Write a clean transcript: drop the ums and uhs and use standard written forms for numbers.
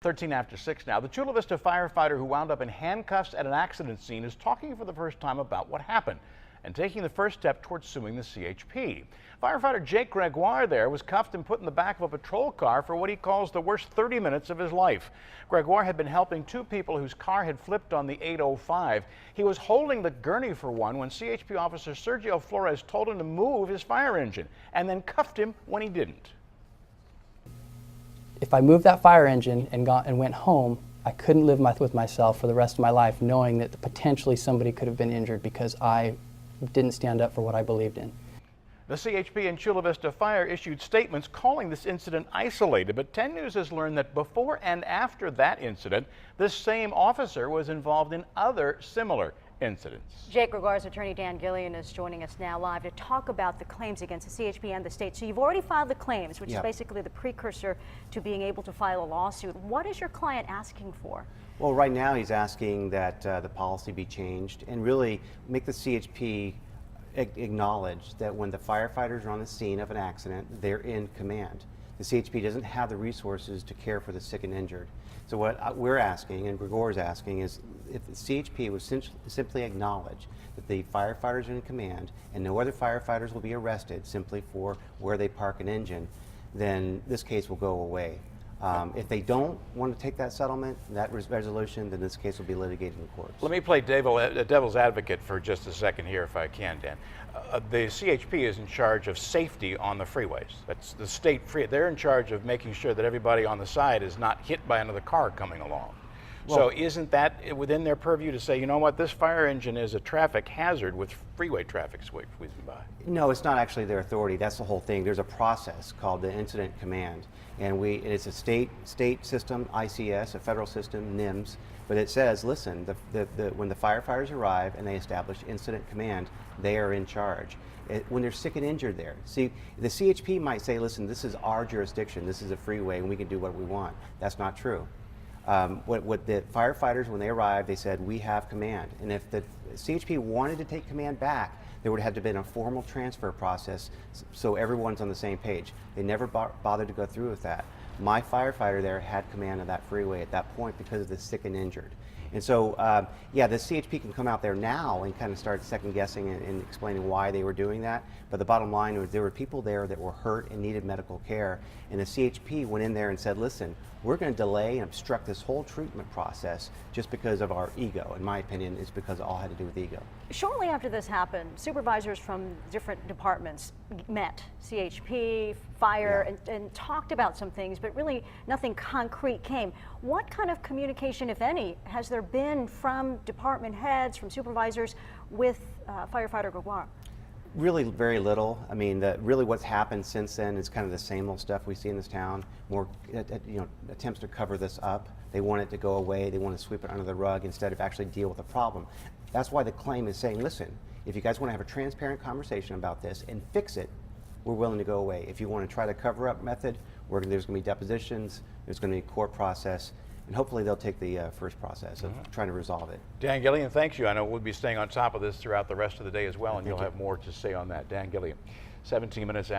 13 after 6 now. The Chula Vista firefighter who wound up in handcuffs at an accident scene is talking for the first time about what happened and taking the first step towards suing the CHP. Firefighter Jake Gregoire there was cuffed and put in the back of a patrol car for what he calls the worst 30 minutes of his life. Gregoire had been helping two people whose car had flipped on the 805. He was holding the gurney for one when CHP officer Sergio Flores told him to move his fire engine and then cuffed him when he didn't. If I moved that fire engine and went home, I couldn't live with myself for the rest of my life knowing that potentially somebody could have been injured because I didn't stand up for what I believed in. The CHP and Chula Vista Fire issued statements calling this incident isolated, but 10 News has learned that before and after that incident, this same officer was involved in other similar incidents. Jake Gregoire's attorney Dan Gillian is joining us now live to talk about the claims against the CHP and the state. So you've already filed the claims, which is basically the precursor to being able to file a lawsuit. What is your client asking for? Well, right now he's asking that the policy be changed and really make the CHP acknowledge that when the firefighters are on the scene of an accident, they're in command. The CHP doesn't have the resources to care for the sick and injured. So what we're asking, and Gregoire is asking, is if the CHP would simply acknowledge that the firefighters are in command and no other firefighters will be arrested simply for where they park an engine, then this case will go away. If they don't want to take that settlement, that resolution, then this case will be litigated in courts. Let me play devil's advocate for just a second here, if I can, Dan. The CHP is in charge of safety on the freeways. That's the state they're in charge of making sure that everybody on the side is not hit by another car coming along. Well, so isn't that within their purview to say, you know what, this fire engine is a traffic hazard with freeway traffic sweeping by? No, it's not actually their authority. That's the whole thing. There's a process called the Incident Command, and it's a state system, ICS, a federal system, NIMS. But it says, listen, when the firefighters arrive and they establish Incident Command, they are in charge. When they're sick and injured there. See, the CHP might say, listen, this is our jurisdiction, this is a freeway, and we can do what we want. That's not true. What the firefighters, when they arrived, they said, we have command. And if the CHP wanted to take command back, there would have to have been a formal transfer process so everyone's on the same page. They never bothered to go through with that. My firefighter there had command of that freeway at that point because of the sick and injured. And so, yeah, the CHP can come out there now and kind of start second guessing and explaining why they were doing that. But the bottom line was there were people there that were hurt and needed medical care. And the CHP went in there and said, listen, we're going to delay and obstruct this whole treatment process just because of our ego. In my opinion, it's because it all had to do with ego. Shortly after this happened, supervisors from different departments met, CHP, fire, and talked about some things, but really nothing concrete came. What kind of communication, if any, has there been from department heads, from supervisors with firefighter Gregoire? Really very little. I mean, really what's happened since then is kind of the same old stuff we see in this town. More attempts to cover this up. They want it to go away. They want to sweep it under the rug instead of actually deal with the problem. That's why the claim is saying, listen, if you guys want to have a transparent conversation about this and fix it, we're willing to go away. If you want to try the cover-up method, there's going to be depositions, there's going to be a court process, and hopefully they'll take the first process of trying to resolve it. Dan Gillian, thanks you. I know we'll be staying on top of this throughout the rest of the day as well, and you'll have more to say on that. Dan Gillian, 17 minutes after.